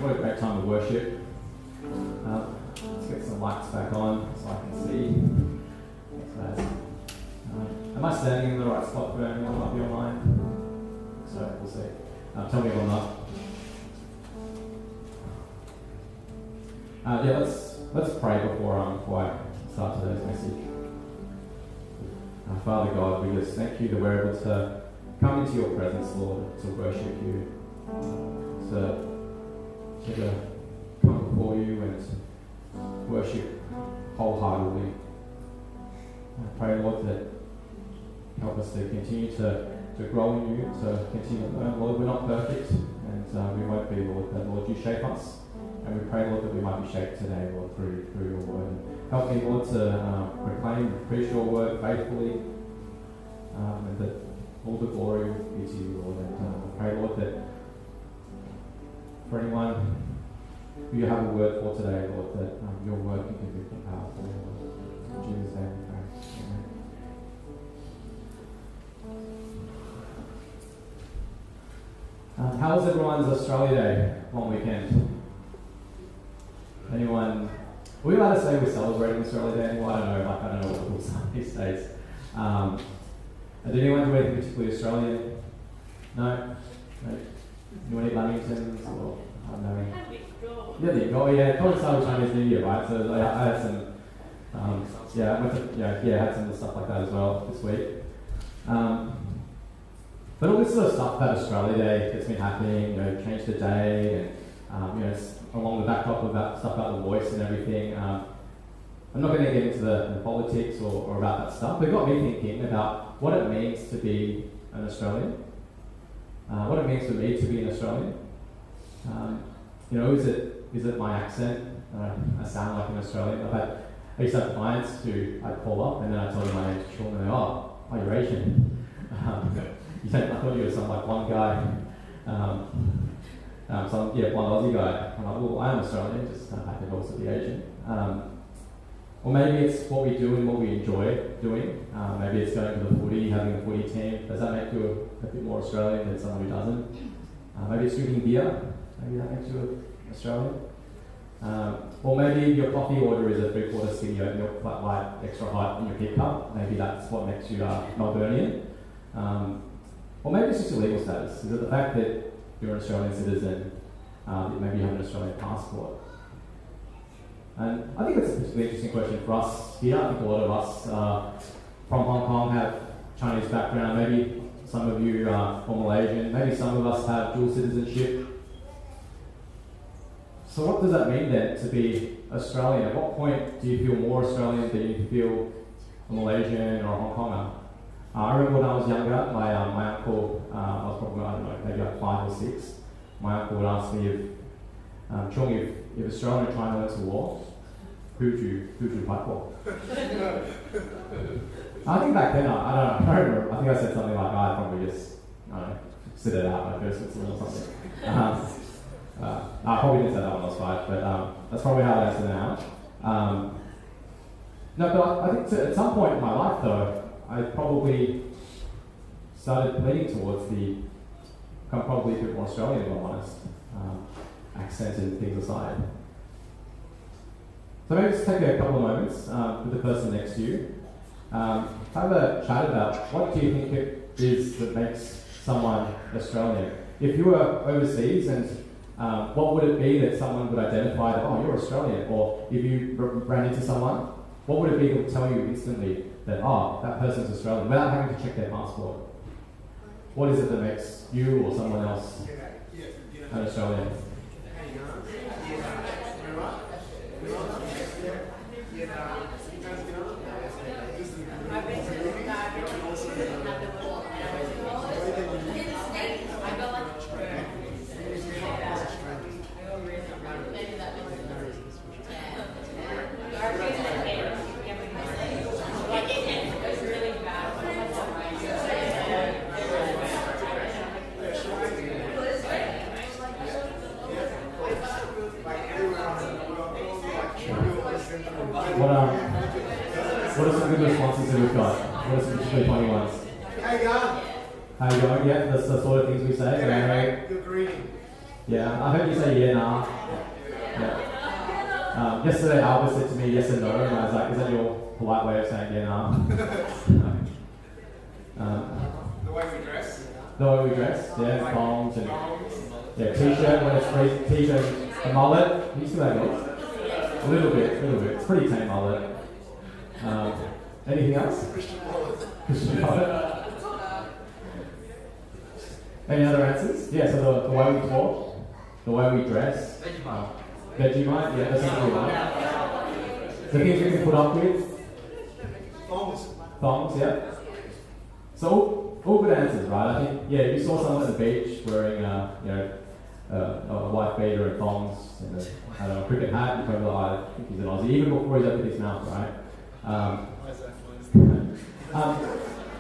what a great time to worship. Let's get some lights back on so I can see. Thanks, guys. Am I standing in the right spot for anyone who might be online? So we'll see. Tell me if I'm not. Let's pray before I start today's message. Father God, we just thank you that we're able to come into your presence, Lord, to worship you, to come before you and worship wholeheartedly. I pray, Lord, that help us to continue to grow in you, to continue to learn. Lord, we're not perfect, and we won't be, Lord, but Lord, you shape us. And we pray, Lord, that we might be shaped today, Lord, through your word. And help me, Lord, to proclaim and preach your word faithfully, and that all the glory be to you, Lord. And I pray, Lord, that for anyone who you have a word for today, Lord, that your word can convict and powerful, Lord. In Jesus' name we pray. Amen. How was everyone's Australia Day long weekend? Anyone? Are we allowed to say we're celebrating Australia Day anymore? I don't know what it looks like these days. Did anyone do anything particularly Australian? No? Anyone eat Lamingtons? Or, I don't know. Yeah, it probably started Chinese New Year, right? So I had some, had some stuff like that as well this week. But all this sort of stuff about Australia Day that's been happening, change the day, and it's along the backdrop of that stuff about the voice and everything. I'm not going to get into the politics or about that stuff, but it got me thinking about what it means to be an Australian. What it means for me to be an Australian. Is it my accent? I sound like an Australian. I used to have clients who I'd call up and then I'd tell them my name's Sean and they're like, you're Asian. I thought you were some like one guy. One Aussie guy. I'm like, well, I am Australian, just happen to also be Asian. Or maybe it's what we do and what we enjoy doing. Maybe it's going to the footy, having a footy team. Does that make you a bit more Australian than someone who doesn't? Maybe it's drinking beer. Maybe that makes you Australian. Or maybe your coffee order is a 3/4 skinny oat milk, flat white, extra hot in your Kit Cup. Maybe that's what makes you Melburnian. Or maybe it's just your legal status. Is it the fact that you're an Australian citizen, maybe you have an Australian passport? And I think that's a particularly interesting question for us here. I think a lot of us from Hong Kong have Chinese background. Maybe some of you are from Malaysian. Maybe some of us have dual citizenship. So what does that mean then to be Australian? At what point do you feel more Australian than you feel a Malaysian or a Hong Konger? I remember when I was younger, my uncle, I was probably, I don't know, maybe like 5 or 6, my uncle would ask me if Australia and China went to war, who'd you fight for? I think back then, I don't remember, I think I said something like, I'd probably just, sit it out my first or something. I probably didn't say that when I was 5, but that's probably how I answer now. But I think at some point in my life though, I probably started leaning towards probably a bit more Australian, if I'm honest, accent and things aside. So maybe just take a couple of moments with the person next to you. Have a chat about what do you think it is that makes someone Australian? If you were overseas, and what would it be that someone would identify that, oh, you're Australian? Or if you ran into someone, what would it be that would tell you instantly that, oh, that person's Australian, without having to check their passport? What is it that makes you or someone else an Australian? What are some good responses that we've got? What are some particularly funny ones? How you going? How you going? Yeah, that's the sort of things we say. Yeah, good greeting. Yeah, I heard you say yeah, nah. Yeah. Yesterday, Albert said to me yes and no, and I was like, is that your polite way of saying yeah, nah? The way we dress. The way we dress, yeah, thongs and yeah, t-shirt when it's free, t-shirt, a mullet. You still have yours? A little bit. It's pretty tame mullet. Anything else? Christian mullet. Any other answers? Yeah, so the way we talk, the way we dress. Vegemite, yeah, that's not really right. The things we can put up with. Thongs, yeah. So all good answers, right? I think, yeah, you saw someone at the beach wearing, a white beater and thongs and a cricket hat. You probably like, I think he's an Aussie, even before he's opened his mouth, right?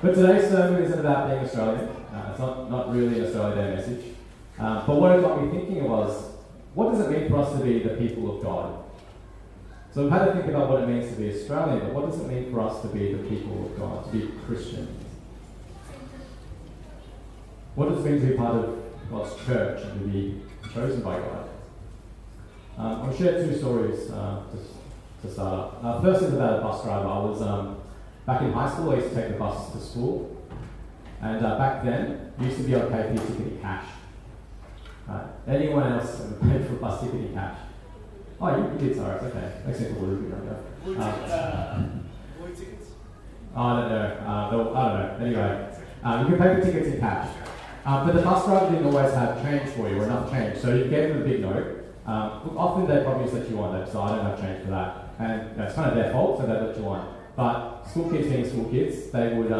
But today's sermon isn't about being Australian. It's not really an Australia Day message. But what it got me thinking was, what does it mean for us to be the people of God? So we've had to think about what it means to be Australian, but what does it mean for us to be the people of God, to be Christians? What does it mean to be part of God's church and to be chosen by God? I'll share two stories to start up. First is about a bus driver. I was back in high school. I used to take the bus to school, and back then you used to be able to pay for your ticket in cash. Anyone else ever paid for a bus ticket in cash? Oh, you did, sorry, it's okay. Makes me feel a little bit younger. Blue tickets? I don't know. Anyway, you can pay for tickets in cash. But the bus driver didn't always have change for you, or enough change. So you gave them a big note. Often they probably just let you on. So I don't have change for that. And it's kind of their fault, so they let you on. But school kids being school kids, they would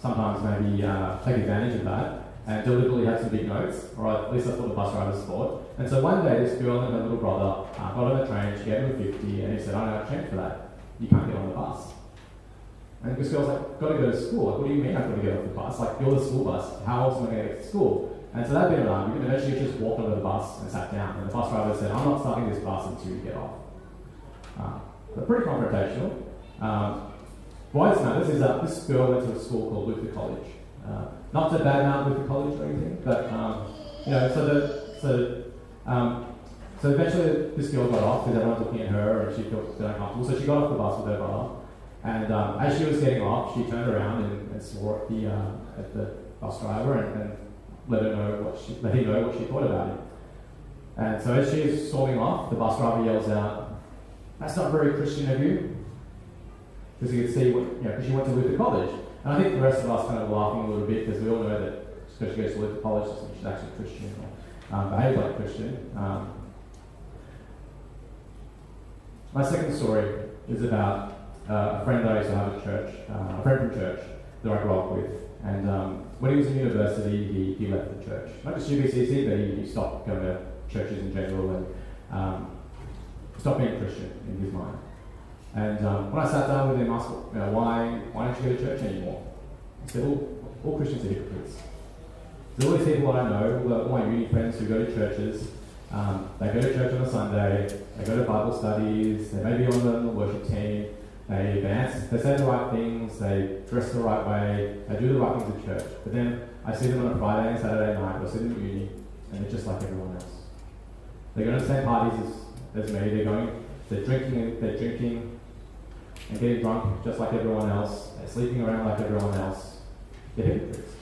sometimes maybe take advantage of that and deliberately have some big notes, or at least that's what the bus drivers thought. And so one day this girl and her little brother got on the train, she gave him 50, and he said, I don't have change for that. You can't get on the bus. And this girl's like, got to go to school. Like, what do you mean I've got to get off the bus? Like, you're the school bus. How else am I going to get to school? And so that bit of an argument, eventually she just walked onto the bus and sat down. And the bus driver said, I'm not starting this bus until you get off. But pretty confrontational. Why this matters is that this girl went to a school called Luther College. Not to badmouth Luther College or anything, but so eventually this girl got off because everyone's looking at her and she felt uncomfortable. So she got off the bus with her brother, and as she was getting off, she turned around and swore at the bus driver and let him know what she thought about him. And so as she is storming off, the bus driver yells out, "That's not very Christian of you," because you could see because she went to Luther College. And I think the rest of us kind of were laughing a little bit because we all know that just because she goes to Luther College doesn't mean she's actually Christian or behaves like a Christian. My second story is about a friend that I used to have at church, a friend from church that I grew up with. And when he was in university, he left the church. Not just GBCC, but he stopped going to churches in general and stopped being a Christian in his mind. And when I sat down with him, I asked, why don't you go to church anymore? He said, all Christians are hypocrites. There's all these people I know, all my uni friends who go to churches, they go to church on a Sunday, they go to Bible studies, they may be on the worship team, they dance, they say the right things, they dress the right way, they do the right things at church. But then I see them on a Friday and Saturday night, or sitting at uni, and they're just like everyone else. They go to the same parties as me, they're drinking and getting drunk just like everyone else, they're sleeping around like everyone else. They're hypocrites.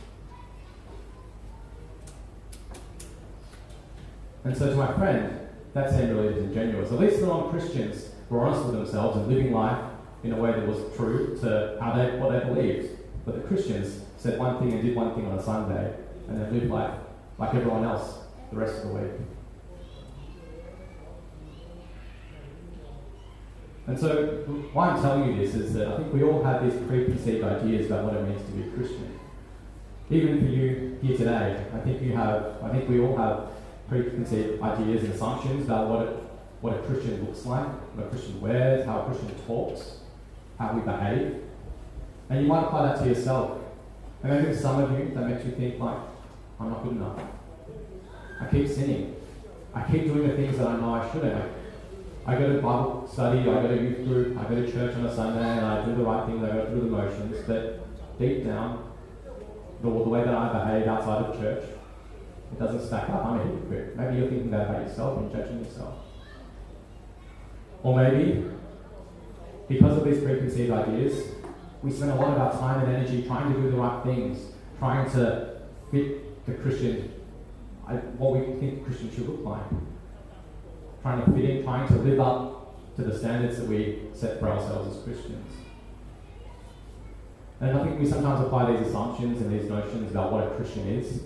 And so to my friend, that seemed really disingenuous. At least the non-Christians were honest with themselves and living life in a way that was true to what they believed. But the Christians said one thing and did one thing on a Sunday, and then lived life like everyone else the rest of the week. And so why I'm telling you this is that I think we all have these preconceived ideas about what it means to be a Christian. Even for you here today, I think we all have preconceived ideas and assumptions about what a Christian looks like, what a Christian wears, how a Christian talks, how we behave. And you might apply that to yourself. And maybe for some of you, that makes you think like, I'm not good enough. I keep sinning. I keep doing the things that I know I shouldn't. I go to Bible study, I go to youth group, I go to church on a Sunday, and I do the right things, I go through the motions, but deep down, the way that I behave outside of church it doesn't stack up, I'm a hypocrite. Maybe you're thinking that about yourself and judging yourself. Or maybe, because of these preconceived ideas, we spend a lot of our time and energy trying to do the right things, trying to fit the Christian, what we think Christian should look like. Trying to fit in, trying to live up to the standards that we set for ourselves as Christians. And I think we sometimes apply these assumptions and these notions about what a Christian is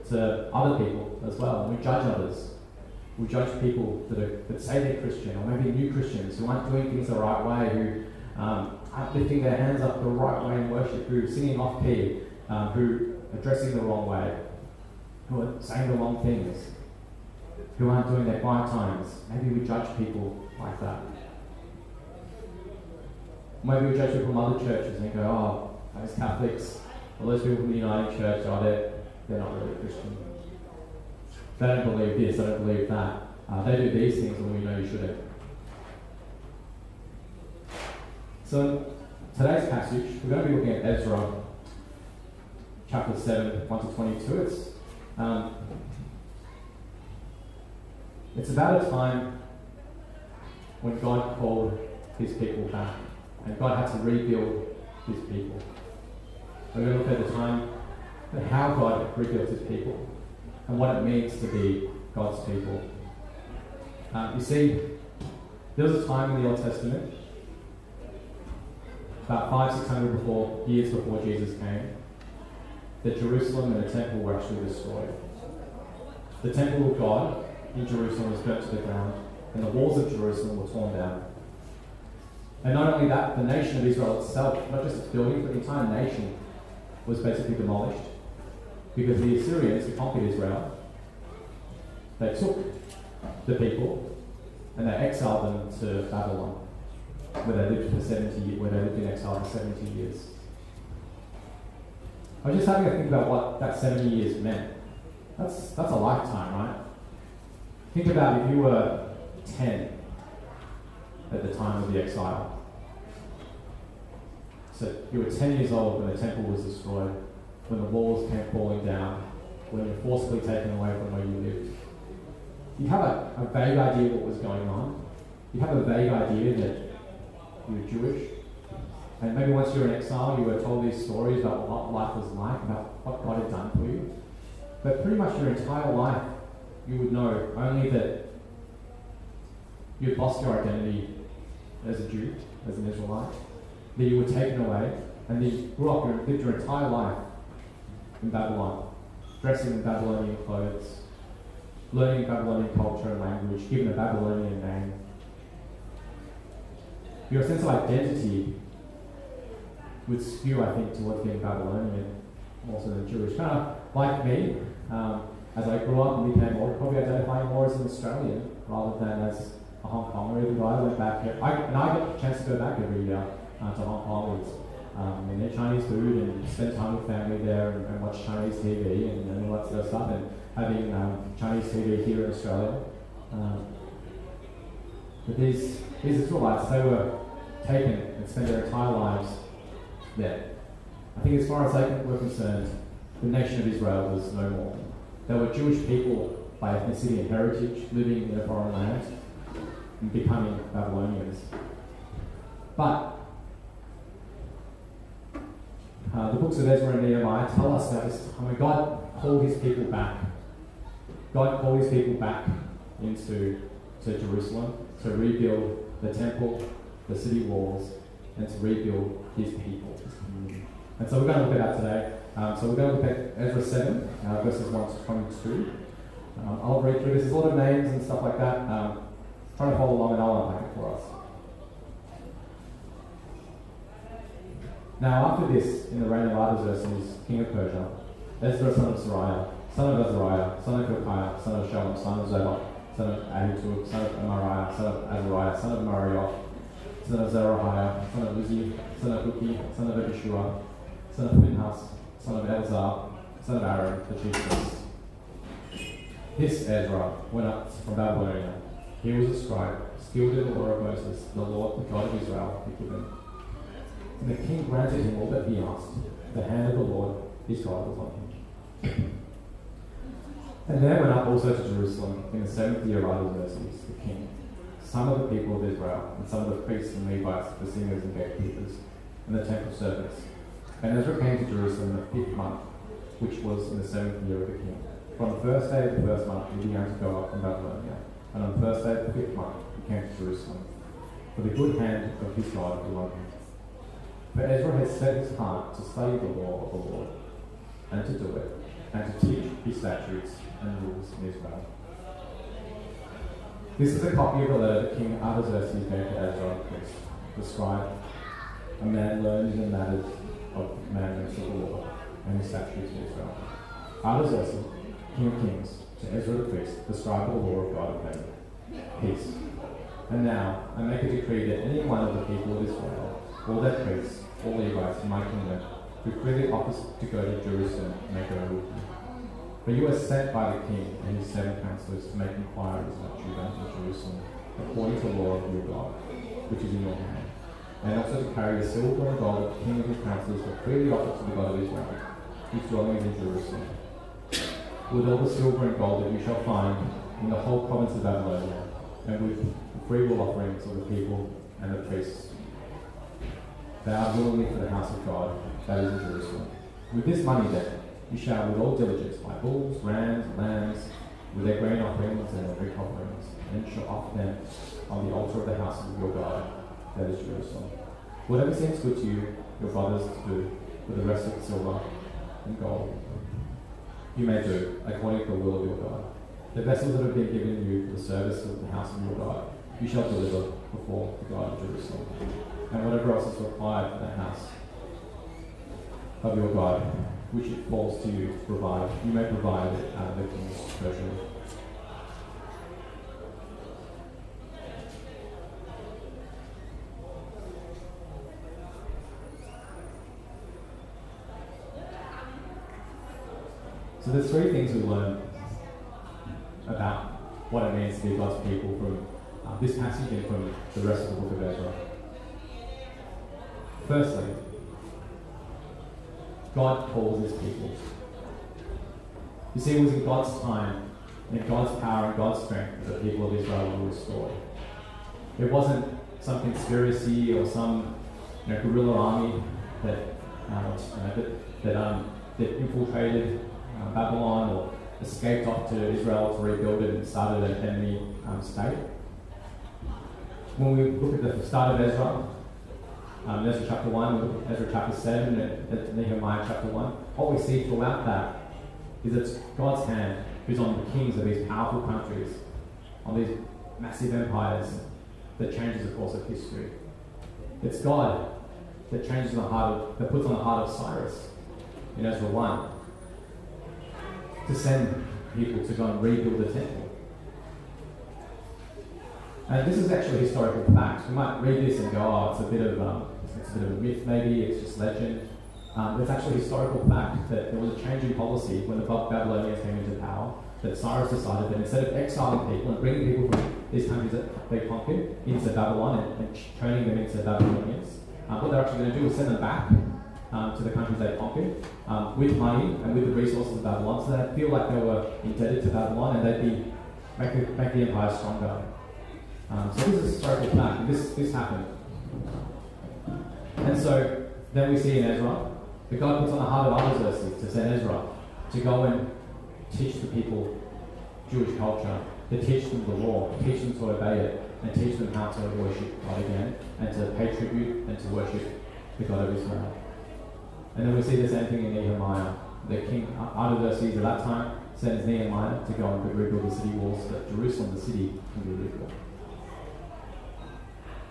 to other people as well. And we judge others. We judge people that say they're Christian, or maybe new Christians who aren't doing things the right way, who aren't lifting their hands up the right way in worship, who are singing off key, who are dressing the wrong way, who are saying the wrong things, who aren't doing their quiet times. Maybe we judge people like that. Maybe we judge people from other churches and go, oh, those Catholics, or those people from the United Church, they're not really Christian. They don't believe this, they don't believe that. They do these things and we know you shouldn't. So in today's passage, we're going to be looking at Ezra, chapter 7, 1 to 22. It's about a time when God called his people back, and God had to rebuild his people. We're going to look at the time and how God rebuilt his people and what it means to be God's people. You see, there was a time in the Old Testament, about 500-600 years before Jesus came, that Jerusalem and the temple were actually destroyed. The temple of God in Jerusalem was burnt to the ground, and the walls of Jerusalem were torn down. And not only that, the nation of Israel itself, not just its buildings, but the entire nation was basically demolished. Because the Assyrians, who conquered Israel, they took the people and they exiled them to Babylon, where they lived in exile for 70 years. I was just having to think about what that 70 years meant. That's a lifetime, right? Think about if you were 10 at the time of the exile. So you were 10 years old when the temple was destroyed, when the walls came falling down, when you were forcibly taken away from where you lived. You have a vague idea of what was going on. You have a vague idea that you were Jewish. And maybe once you were in exile, you were told these stories about what life was like, about what God had done for you. But pretty much your entire life, you would know only that you'd lost your identity as a Jew, as an Israelite, that you were taken away, and that you grew up and lived your entire life in Babylon, dressing in Babylonian clothes, learning Babylonian culture and language, given a Babylonian name. Your sense of identity would skew, I think, towards being Babylonian more so than Jewish. Kind of like me, as I grew up and became older, probably identifying more as an Australian rather than as a Hong Konger. Even though I went back here, I got a chance to go back every year to Hong Kong and eat Chinese food and spend time with family there and watch Chinese TV and all that sort of stuff, and having Chinese TV here in Australia. But these Israelites, they were taken and spent their entire lives there. I think as far as they were concerned, the nation of Israel was no more. They were Jewish people by ethnicity and heritage, living in a foreign land and becoming Babylonians. But the books of Ezra and Nehemiah tell us that this time when God called his people back. God called his people back into Jerusalem to rebuild the temple, the city walls, and to rebuild his people, his community. And so we're going to look at that today. So we're going to look at Ezra 7, verses 1 to 22. I'll read through this. There's a lot of names and stuff like that. Try to follow along and I'll unpack it for us. Now after this, in the reign of Artaxerxes, king of Persia, Ezra son of Sariah, son of Azariah, son of Hilkiah, son of Shalom, son of Zadok, son of Ahitub, son of Amariah, son of Azariah, son of Marioth, son of Zerahiah, son of Uzi, son of Buki, son of Abishua, son of Phinehas, son of Eleazar, son of Aaron, the chief priest. This Ezra went up from Babylonia. He was a scribe, skilled in the law of Moses, the Lord, the God of Israel, had given. And the king granted him all that he asked. The hand of the Lord, his God, was on him. And there went up also to Jerusalem in the 7th year of Artaxerxes, the king, some of the people of Israel, and some of the priests and Levites, the singers and gatekeepers, and the temple servants. And Ezra came to Jerusalem in the 5th month, which was in the 7th year of the king. For on the first day of the 1st month he began to go up from Babylonia, and on the first day of the 5th month he came to Jerusalem. For the good hand of his God was on him. For Ezra had set his heart to study the law of the Lord, and to do it, and to teach his statutes and rules in Israel. This is a copy of a letter that King Artaxerxes gave to Ezra the priest, the scribe, a man learned in the matters of commandments of the Lord and his statutes in Israel. Artaxerxes, King of Kings, to Ezra the priest, the scribe of the law of God of heaven. Peace. And now I make a decree that any one of the people of Israel, all their priests, all Levites in my kingdom, who freely offers to go to Jerusalem, may go with you. For you are sent by the king and his 7 counselors to make inquiries about Judah and Jerusalem, according to the law of your God, which is in your hand, and also to carry the silver and gold that the king and his counselors have freely offered to the God of Israel, whose dwelling is in Jerusalem. With all the silver and gold that you shall find in the whole province of Babylonia, and with the freewill offerings of the people and the priests, they are willingly for the house of God that is in Jerusalem. With this money then, you shall with all diligence buy bulls, rams, lambs, with their grain offerings and their drink offerings, and you shall offer them on the altar of the house of your God, that is Jerusalem. Whatever seems good to you, your brothers to do, with the rest of the silver and gold, you may do, according to the will of your God. The vessels that have been given you for the service of the house of your God, you shall deliver before the God of Jerusalem. And whatever else is required for the house of your God, which it falls to you to provide, you may provide it out of the king's treasury. So there's 3 things we learn about what it means to be God's people from this passage and from the rest of the book of Ezra. Firstly, God calls his people. You see, it was in God's time, in God's power and God's strength that the people of Israel were restored. It wasn't some conspiracy or some guerrilla army that infiltrated Babylon or escaped off to Israel to rebuild it and started an enemy state. When we look at the start of Ezra, Ezra chapter 1, Ezra chapter 7, and Nehemiah chapter 1, what we see throughout that is it's God's hand who's on the kings of these powerful countries, on these massive empires that changes the course of history. It's God that changes that puts on the heart of Cyrus in Ezra 1 to send people to go and rebuild the temple. And this is actually historical fact. We might read this and go, oh, it's a bit of a myth maybe, it's just legend. It's actually historical fact that there was a change in policy when the Babylonians came into power, that Cyrus decided that instead of exiling people and bringing people from these countries that they conquered into Babylon and turning them into Babylonians, what they're actually going to do is send them back to the countries they conquered with money and with the resources of Babylon, so they'd feel like they were indebted to Babylon and they'd make the empire stronger. So this is historical fact, and this happened. And so then we see in Ezra, that God puts on the heart of Artaxerxes to send Ezra to go and teach the people Jewish culture, to teach them the law, to teach them to obey it, and teach them how to worship God again, and to pay tribute and to worship the God of Israel. And then we see the same thing in Nehemiah. The king Artaxerxes at that time sends Nehemiah to go and rebuild the city walls so that Jerusalem, the city, can be rebuilt.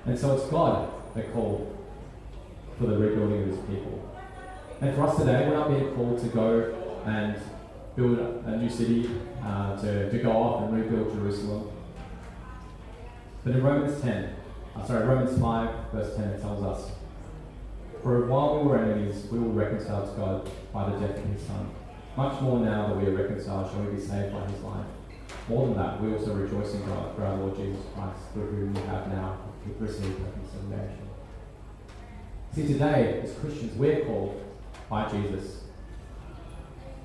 And so it's God that called for the rebuilding of his people. And for us today, we're not being called to go and build a new city, to go off and rebuild Jerusalem. But in Romans 5, verse 10, it tells us, "For while we were enemies, we were reconciled to God by the death of his Son. Much more now that we are reconciled, shall we be saved by his life. More than that, we also rejoice in God for our Lord Jesus Christ, through whom we have now received reconciliation." See, today, as Christians, we're called by Jesus.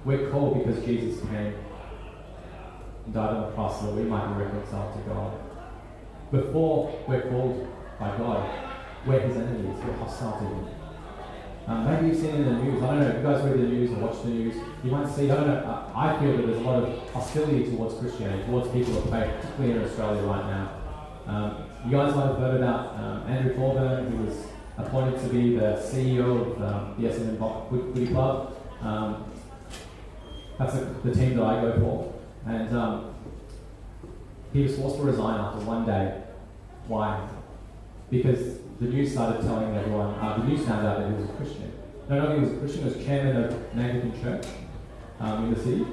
We're called because Jesus came and died on the cross so that we might be reconciled to God. Before we're called by God, we're his enemies, we're hostile to him. Maybe you've seen in the news, I don't know, if you guys read the news or watch the news, you might see, I don't know, I feel that there's a lot of hostility towards Christianity, towards people of faith, particularly in Australia right now. You guys might have heard about Andrew Thorburn, who was appointed to be the CEO of the Essendon Footy Club. That's the team that I go for. And he was forced to resign after one day. Why? Because the news started telling everyone, the news found out that he was a Christian. Not only was he a Christian, he was chairman of an Anglican church in the city.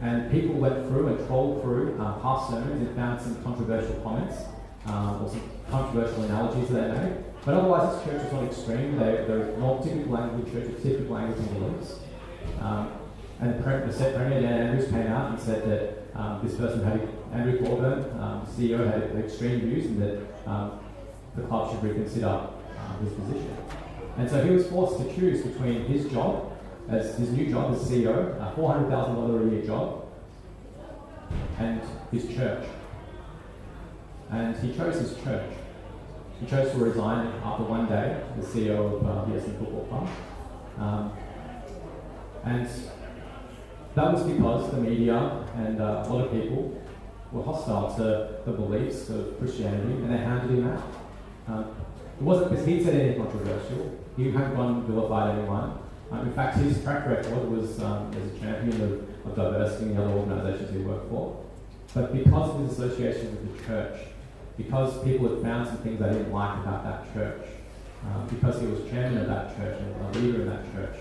And people went through and trolled through past sermons and found some controversial comments or some controversial analogies that they made. But otherwise, this church was not extreme. They're not typical Anglican churches, typical Anglican beliefs. And the set Premier Dan Andrews came out and said that this person Andrew Thorburn, CEO, had extreme views and that the club should reconsider his position. And so he was forced to choose between his job, as his new job as CEO, a $400,000 a year job, and his church. And he chose his church. He chose to resign after one day as CEO of the Essendon Football Club. And that was because the media and a lot of people were hostile to the beliefs of Christianity, and they hounded him out. It wasn't because he'd said anything controversial. He hadn't gone and vilified anyone. In fact, his track record was as a champion of diversity in the other organisations he worked for. But because of his association with the church, because people had found some things they didn't like about that church, because he was chairman of that church and a leader in that church,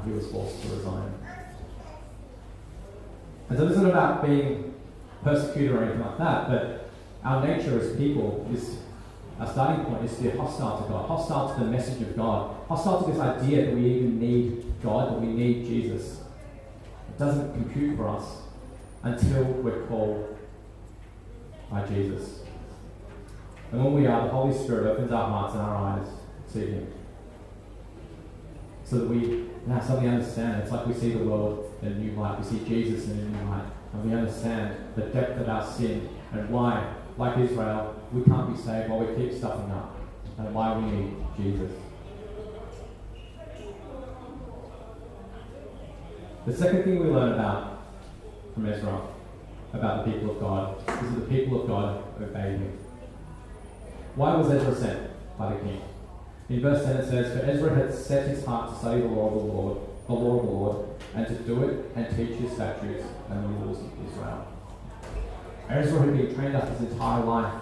he was forced to resign. And so this isn't about being persecuted or anything like that, but our nature as people is, our starting point is to be hostile to God, hostile to the message of God, hostile to this idea that we even need God, that we need Jesus. It doesn't compute for us until we're called by Jesus. And when we are, the Holy Spirit opens our hearts and our eyes to him. So that we now suddenly understand. It's like we see the world in a new light. We see Jesus in a new light. And we understand the depth of our sin and why, like Israel, we can't be saved while we keep stuffing up. And why we need Jesus. The second thing we learn from Ezra, about the people of God, is that the people of God obeyed him. Why was Ezra sent by the king? In verse 10 it says, "For Ezra had set his heart to study the law of the Lord, and to do it and teach his statutes and the rules of Israel." Ezra had been trained up his entire life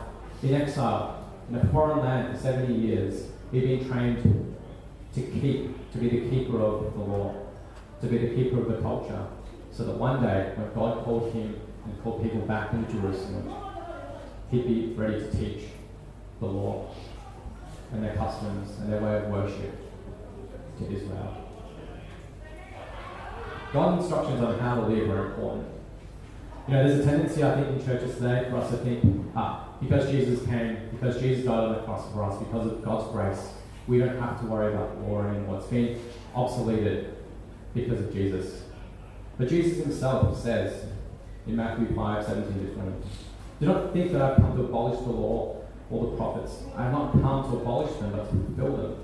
in exile in a foreign land for 70 years. He'd been trained to be the keeper of the law, to be the keeper of the culture, so that one day when God called him and called people back into Jerusalem, he'd be ready to teach the law and their customs and their way of worship to Israel. God's instructions on how to live are important. There's a tendency, I think, in churches today for us to think, because Jesus came, because Jesus died on the cross for us, because of God's grace, we don't have to worry about law anymore. It's been obsoleted because of Jesus. But Jesus himself says in Matthew 5:17-20, "Do not think that I've come to abolish the law or the prophets. I have not come to abolish them, but to fulfill them.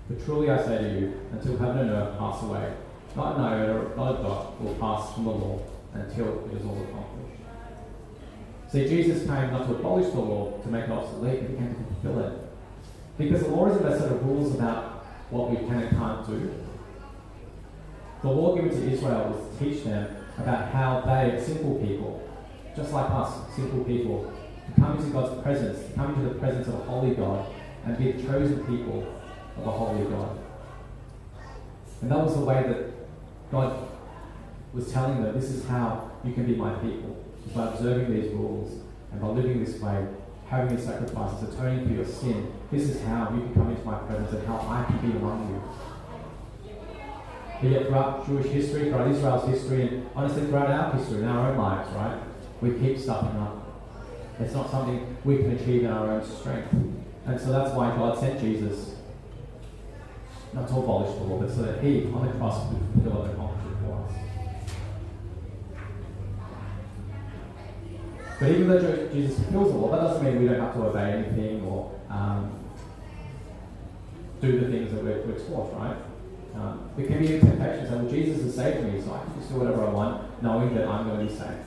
But truly I say to you, until heaven and earth pass away, not an iota, not a dot will pass from the law until it is all accomplished." See, Jesus came not to abolish the law, to make it obsolete, but he came to fulfill it. Because the law isn't a set of rules about what we can and can't do. The law given to Israel was to teach them about how they, simple people, just like us, simple people, to come into God's presence, to come into the presence of a holy God, and be the chosen people of a holy God. And that was the way that God was telling them, this is how you can be my people, by observing these rules, and by living this way, having these sacrifices, atoning for your sin. This is how you can come into my presence, and how I can be among you. But yet throughout Jewish history, throughout Israel's history, and honestly throughout our history, in our own lives, right, we keep stuffing up. It's not something we can achieve in our own strength. And so that's why God sent Jesus, not to abolish the law, but so that he, on the cross, could fulfill and accomplish it for us. But even though Jesus fulfills the law, that doesn't mean we don't have to obey anything or do the things that we're taught, right? There can be a temptation to say, well, Jesus has saved me, so I can just do whatever I want, knowing that I'm going to be saved.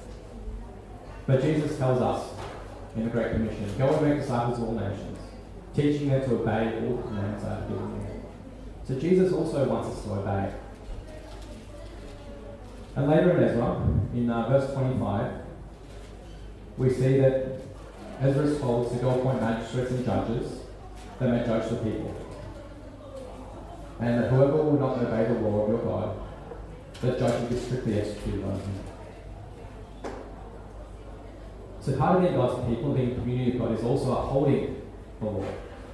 But Jesus tells us in the Great Commission, go and make disciples of all nations, teaching them to obey all the commands I have given you. So Jesus also wants us to obey. And later in Ezra, in verse 25, we see that Ezra is told to go appoint magistrates and judges that may judge the people. And that whoever will not obey the law of your God, that judgment will be strictly executed on him. So part of being God's people, being a community of God, is also upholding the law.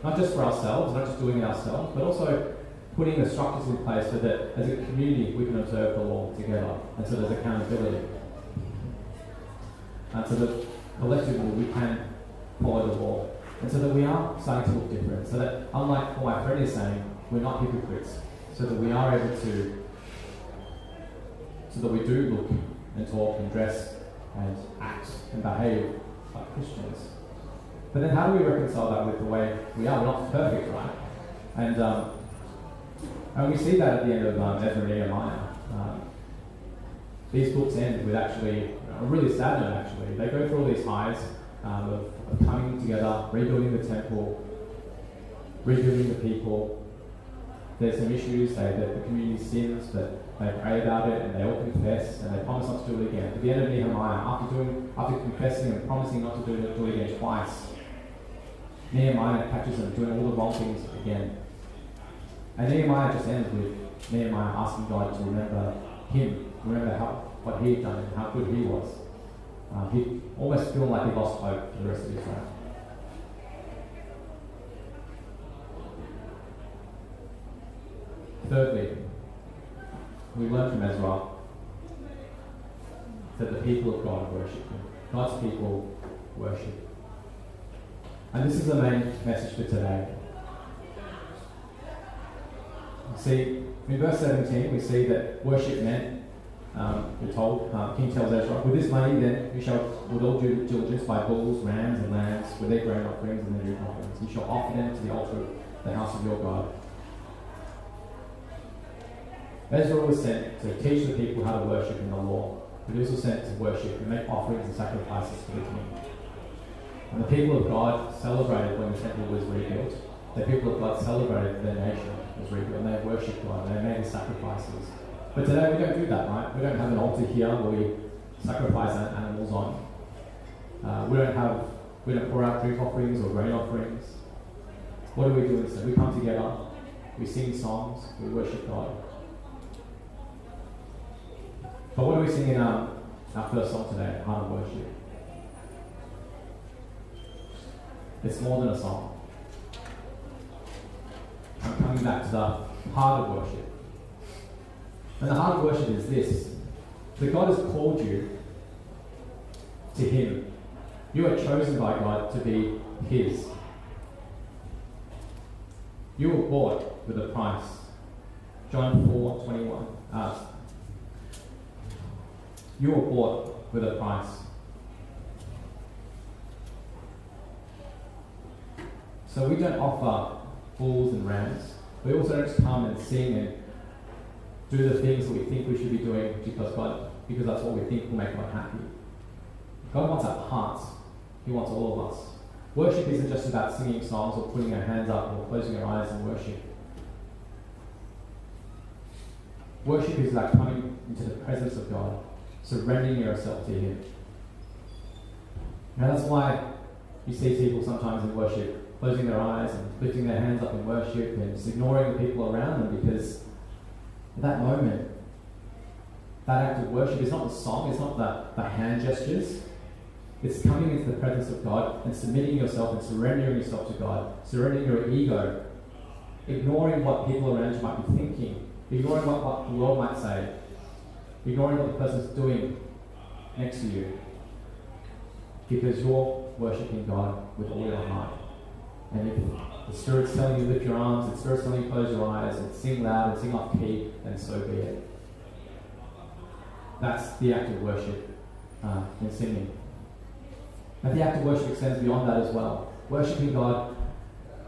Not just for ourselves, not just doing it ourselves, but also putting the structures in place so that as a community we can observe the law together, and so there's accountability. And so that collectively we can follow the law. And so that we are starting to look different. So that, unlike what my friend is saying, we're not hypocrites. So that we are able to, so that we do look and talk and dress and act and behave like Christians. But then how do we reconcile that with the way we are? We're not perfect, right? And we see that at the end of Ezra and Nehemiah. These books end with actually a really sad note, actually. They go through all these highs of coming together, rebuilding the temple, rebuilding the people. There's some issues, the community sins, but they pray about it and they all confess and they promise not to do it again. At the end of Nehemiah, after confessing and promising not to do it again twice, Nehemiah catches them doing all the wrong things again. And Nehemiah just ends with Nehemiah asking God to remember him, remember what he had done and how good he was. He almost feeling like he lost hope for the rest of Israel. Thirdly, we learn from Ezra that the people of God worship him. God's people worship. And this is the main message for today. See, in verse 17, we see that worship meant, we're told, King tells Ezra, with this money then you shall, with all due diligence, buy bulls, rams, and lambs, with their grain offerings and their drink offerings. You shall offer them to the altar of the house of your God. Ezra was sent to teach the people how to worship in the law, but he was also sent to worship and make offerings and sacrifices for the king. And the people of God celebrated when the temple was rebuilt. The people of God celebrated their nation was rebuilt, and they worshipped God, and they made sacrifices. But today we don't do that, right? We don't have an altar here where we sacrifice animals on. We don't pour out drink offerings or grain offerings. What do we do instead? We come together, we sing songs, we worship God. But what do we sing in our first song today, Heart of Worship? It's more than a song. I'm coming back to the heart of worship. And the heart of worship is this: that God has called you to him. You are chosen by God to be his. You were bought with a price. John 4:21. You were bought with a price. So we don't offer bulls and rams. We also don't just come and sing and do the things that we think we should be doing because that's what we think will make God happy. God wants our hearts. He wants all of us. Worship isn't just about singing songs or putting our hands up or closing our eyes and worship. Worship is like coming into the presence of God, surrendering yourself to him. Now that's why you see people sometimes in worship closing their eyes and lifting their hands up in worship and just ignoring the people around them, because at that moment, that act of worship is not the song, it's not the hand gestures. It's coming into the presence of God and submitting yourself and surrendering yourself to God, surrendering your ego, ignoring what people around you might be thinking, ignoring what the world might say, ignoring what the person's doing next to you, because you're worshipping God with all your heart. And if the Spirit's telling you lift your arms, the Spirit's telling you close your eyes and sing loud and sing off key, then so be it. That's the act of worship in singing. But the act of worship extends beyond that as well. Worshipping God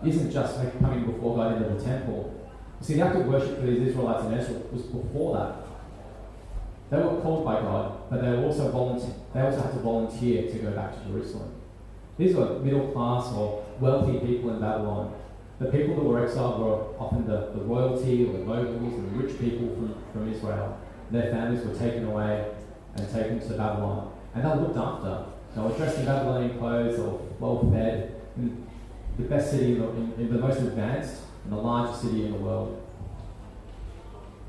isn't just coming before God into the temple. You see, the act of worship for these Israelites in Ezra was before that. They were called by God, but they also had to volunteer to go back to Jerusalem. These were middle class or wealthy people in Babylon. The people that were exiled were often the royalty or the nobles and the rich people from Israel. Their families were taken away and taken to Babylon. And they were looked after. They were dressed in Babylonian clothes, they were well fed, in the best city, in the most advanced and the largest city in the world.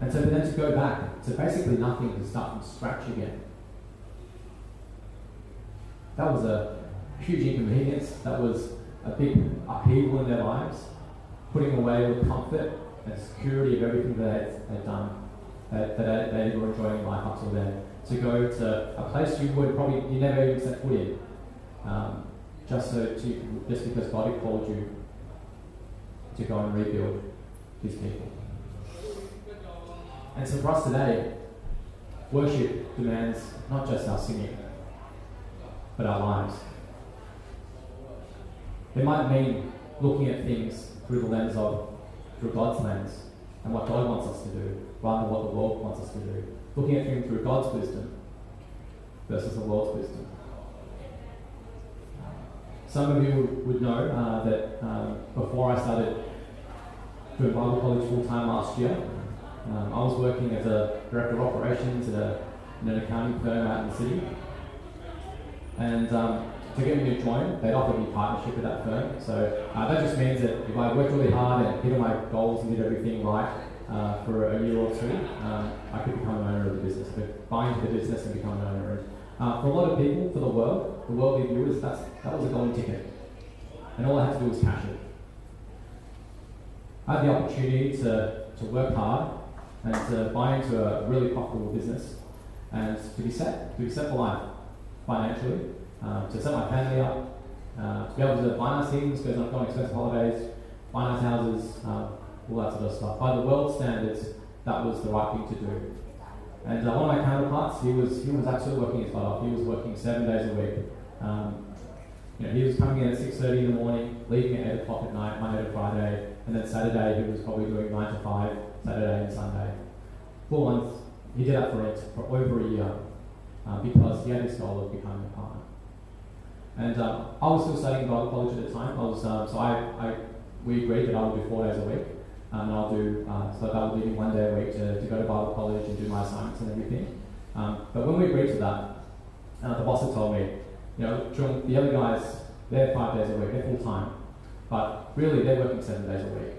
And so for them to go back to basically nothing, to start from scratch again, that was a huge inconvenience. That was a big upheaval in their lives, putting away all the comfort and security of everything that they'd done, that they were enjoying life up till then, to go to a place you never even set foot in, just because God had called you to go and rebuild His people. And so for us today, worship demands not just our singing, but our lives. It might mean looking at things through God's lens, and what God wants us to do, rather than what the world wants us to do. Looking at things through God's wisdom versus the world's wisdom. Some of you would know that before I started doing Bible college full-time last year, I was working as a director of operations in an accounting firm out in the city. And to get me to join, they offered me partnership with that firm. So that just means that if I worked really hard and hit all my goals and did everything right for a year or two, I could become an owner of the business. I could buy into the business and become an owner. For a lot of people, for the worldly viewers, that was a golden ticket. And all I had to do was cash it. I had the opportunity to work hard and to buy into a really profitable business and to be set for life financially, to set my family up, to be able to finance things, go on expensive holidays, finance houses, all that sort of stuff. By the world standards, that was the right thing to do. And one of my counterparts, he was actually working his butt off. He was working 7 days a week. He was coming in at 6:30 in the morning, leaving at 8 o'clock at night, Monday to Friday, and then Saturday he was probably doing 9 to 5, Saturday and Sunday. 4 months, he did that for over a year because he had this goal of becoming a partner. And I was still studying Bible college at the time. We agreed that I would do 4 days a week, and I'll do so that would leave me 1 day a week to go to Bible college and do my assignments and everything. But when we agreed to that, the boss had told me, John, the other guys, they're 5 days a week, they're full time, but really they're working 7 days a week.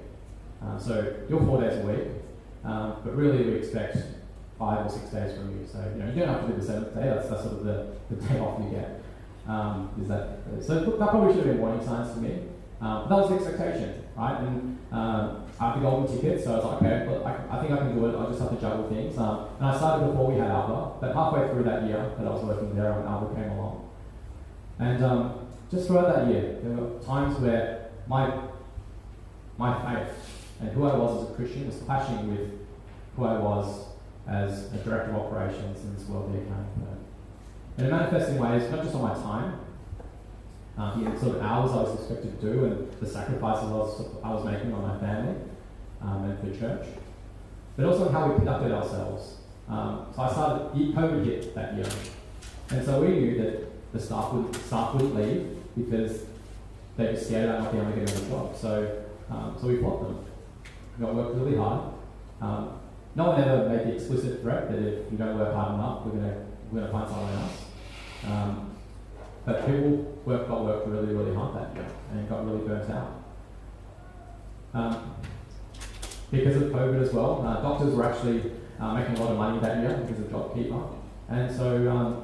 So you're 4 days a week, but really we expect 5 or 6 days from you. So you don't have to do the 7th day. That's sort of the day off you get. So that probably should have been warning signs to me. But that was the expectation, right? And I had the golden ticket, so I was like, okay, well, I think I can do it. I just have to juggle things. And I started before we had Alba, but halfway through that year that I was working there, when Alba came along. And just throughout that year, there were times where my faith and who I was as a Christian was clashing with who I was as a director of operations in this worldly accounting firm. And it manifests in ways, not just on my time, the sort of hours I was expected to do and the sacrifices I was making on my family and for church, but also in how we conducted ourselves. COVID hit that year. And so we knew that the staff wouldn't leave because they were scared about not being able to get another job. So we fought them. We worked really hard. No one ever made the explicit threat that if you don't work hard enough, we're going to find someone else. But people got worked really, really hard that year and got really burnt out. Because of COVID as well, doctors were actually making a lot of money that year because of JobKeeper. And so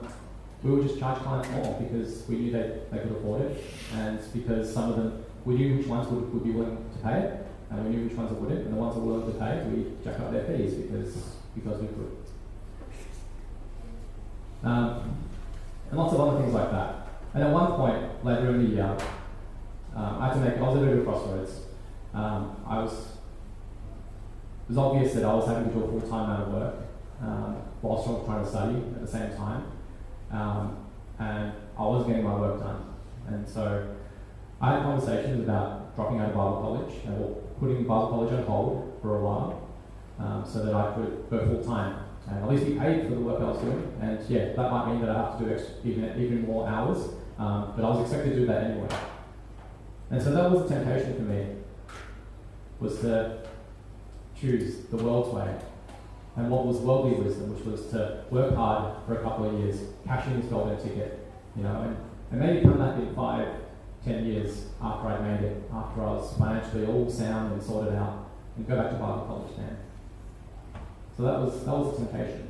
we would just charge clients more because we knew they could afford it, and because some of them, we knew which ones would be willing to pay it, and we knew which ones wouldn't, and the ones that were willing to pay it, we jacked up their fees because we could. And lots of other things like that. And at one point, later in the year, I was at a bit of a crossroads. It was obvious that I was having to do a full-time amount of work whilst I was trying to study at the same time. And I wasn't getting my work done. And so I had conversations about dropping out of Bible college or putting Bible college on hold for a while so that I could go full time and at least be paid for the work I was doing. And yeah, that might mean that I have to do even more hours, but I was expected to do that anyway. And so that was a temptation for me, was to choose the world's way and what was worldly wisdom, which was to work hard for a couple of years, cash in this golden ticket, and maybe come back in 5-10 years after I'd made it, after I was financially all sound and sorted out, and go back to Bible college then. So that was a temptation.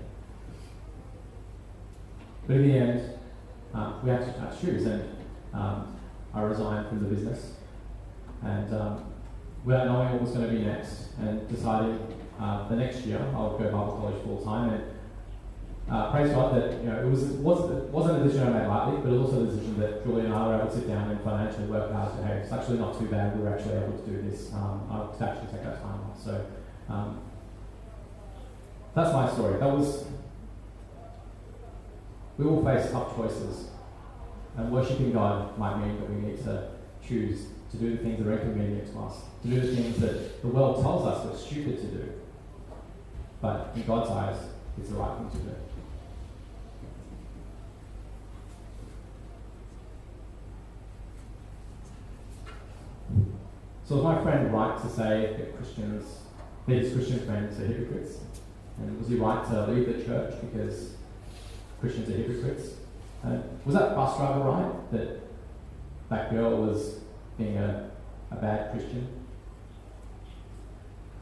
But in the end, we had to choose, and I resigned from the business, and without knowing what was going to be next, and decided the next year I would go Bible college full time. And praise God that it wasn't a decision I made lightly, but it was also a decision that Julie and I were able to sit down and financially work out. Hey, it's actually not too bad. We were actually able to do this. I could actually take that time off. So that's my story. We all face tough choices, and worshiping God might mean that we need to choose to do the things that are inconvenient to us, to do the things that the world tells us we're stupid to do. But in God's eyes, it's the right thing to do. So is my friend right to say that his Christian friends are hypocrites? And was he right to leave the church because Christians are hypocrites? Was that bus driver right, that that girl was being a bad Christian?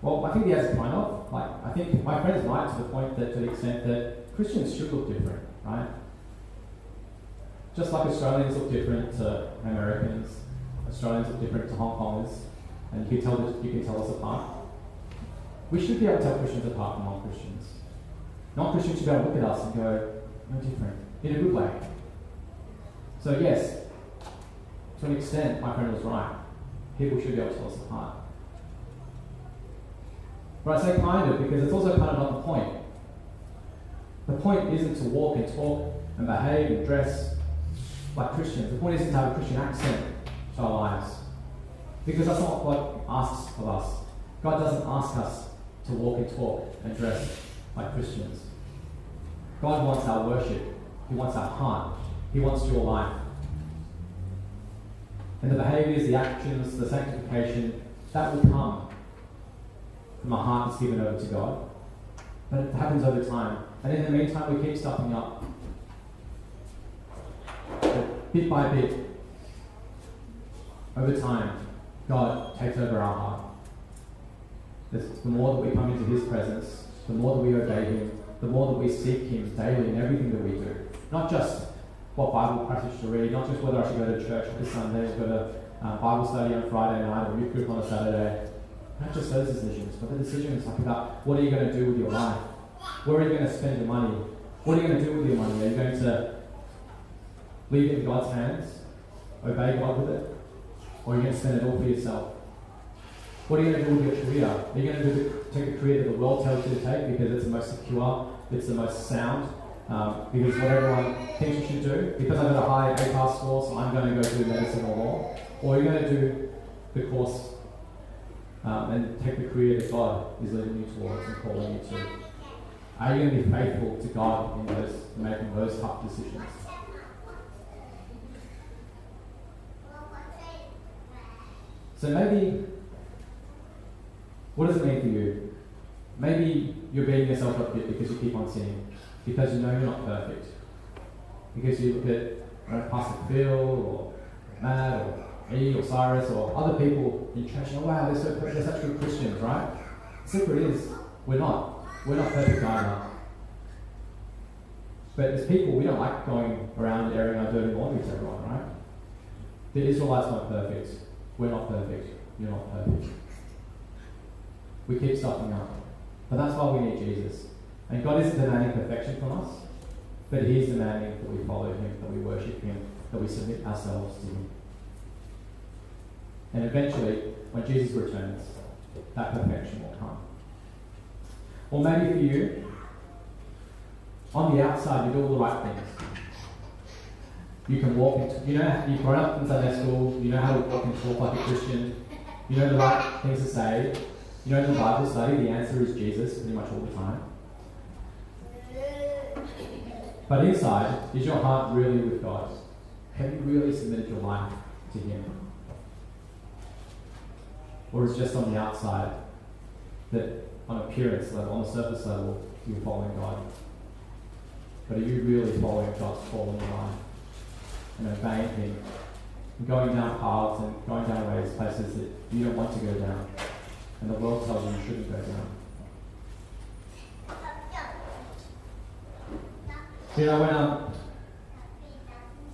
Well, I think he has a point of. I think my friend's right to the point that, to the extent that Christians should look different, right? Just like Australians look different to Americans, Australians look different to Hong Kongers, and you can tell us apart. We should be able to tell Christians apart from non-Christians. Non-Christians should be able to look at us and go, "You're different," in a good way. So yes, to an extent, my friend was right. People should be able to tell us apart. But I say kind of because it's also kind of not the point. The point isn't to walk and talk and behave and dress like Christians. The point isn't to have a Christian accent to our lives. Because that's not what God asks of us. God doesn't ask us to walk and talk and dress like Christians. God wants our worship. He wants our heart. He wants your life. And the behaviours, the actions, the sanctification, that will come from a heart that's given over to God. But it happens over time. And in the meantime, we keep stuffing up. But bit by bit, over time, God takes over our heart. The more that we come into His presence, the more that we obey Him, the more that we seek Him daily in everything that we do. Not just what Bible passage to read, not just whether I should go to church this Sunday, or go to Bible study on Friday night, or youth group on a Saturday. Not just those decisions, but the decisions like about what are you going to do with your life? Where are you going to spend your money? What are you going to do with your money? Are you going to leave it in God's hands? Obey God with it? Or are you going to spend it all for yourself? What are you going to do with your career? Are you going to take a career that the world tells you to take because it's the most secure, it's the most sound, because what everyone thinks you should do? Because I've got a high A-class score, so I'm going to go do medicine or law? Or are you going to do the course and take the career that God is leading you towards and calling you to? Are you going to be faithful to God in making those tough decisions? So maybe, what does it mean for you? Maybe you're beating yourself up a bit because you keep on sinning, because you know you're not perfect. Because you look at Pastor Phil or Matt or me or Cyrus or other people in church and wow, they're such good Christians, right? The secret is, we're not perfect either. But as people, we don't like going around airing our dirty laundry to everyone, right? The Israelites weren't perfect. We're not perfect. You're not perfect. We keep stuffing up. But that's why we need Jesus. And God isn't demanding perfection from us, but He is demanding that we follow Him, that we worship Him, that we submit ourselves to Him. And eventually, when Jesus returns, that perfection will come. Or maybe for you, on the outside, you do all the right things. You can walk into, you've grown up in Sunday school, you know how to walk and talk like a Christian, you know the right things to say, you know in the Bible study the answer is Jesus pretty much all the time. But inside, is your heart really with God? Have you really submitted your life to Him? Or is it just on the outside, that on appearance level, on the surface level, you're following God? But are you really following God's call in your life and obeying Him, and going down paths and going down ways, places that you don't want to go down, and the world tells you you shouldn't go down?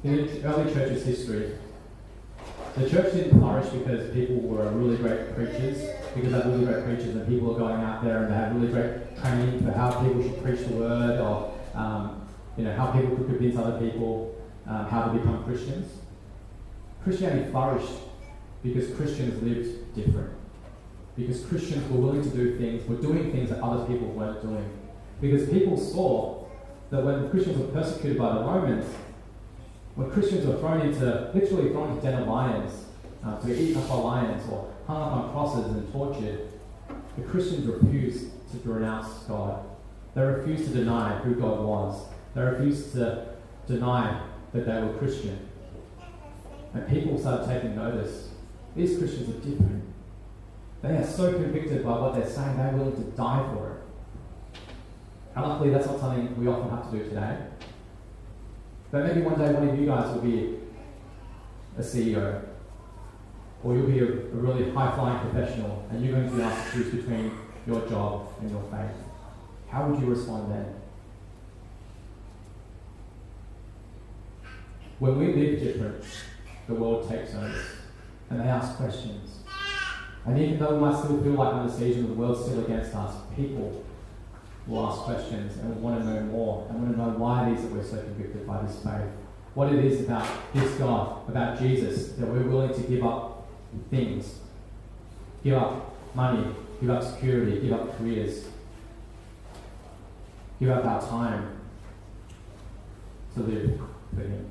When in the early church's history, the church didn't flourish because people were really great preachers, because they were really great preachers and people were going out there and they had really great training for how people should preach the word, or how people could convince other people how to become Christians. Christianity flourished because Christians lived different. Because Christians were willing to do things, were doing things that other people weren't doing. Because people saw that when Christians were persecuted by the Romans, when Christians were literally thrown into den of lions, to be eaten up by lions or hung up on crosses and tortured, the Christians refused to renounce God. They refused to deny who God was. They refused to deny that they were Christian. And people started taking notice. These Christians are different. They are so convicted by what they're saying, they're willing to die for it. And luckily, that's not something we often have to do today. But maybe one day one of you guys will be a CEO, or you'll be a really high-flying professional, and you're going to be asked to choose between your job and your faith. How would you respond then? When we live different, the world takes notice, and they ask questions. And even though we might still feel like under siege and the world's still against us, people will ask questions and will want to know more, and want to know why it is that we're so convicted by this faith. What it is about this God, about Jesus, that we're willing to give up things, give up money, give up security, give up careers, give up our time to live for Him.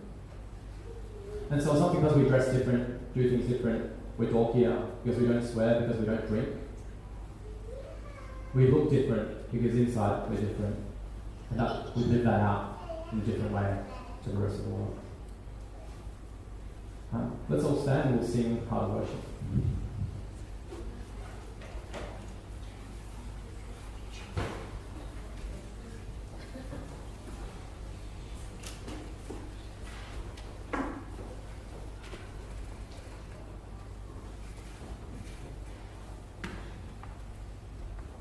And so it's not because we dress different, do things different, we're dorkier, because we don't swear, because we don't drink. We look different because inside we're different. And that we live that out in a different way to the rest of the world. Let's all stand and we'll sing part of worship.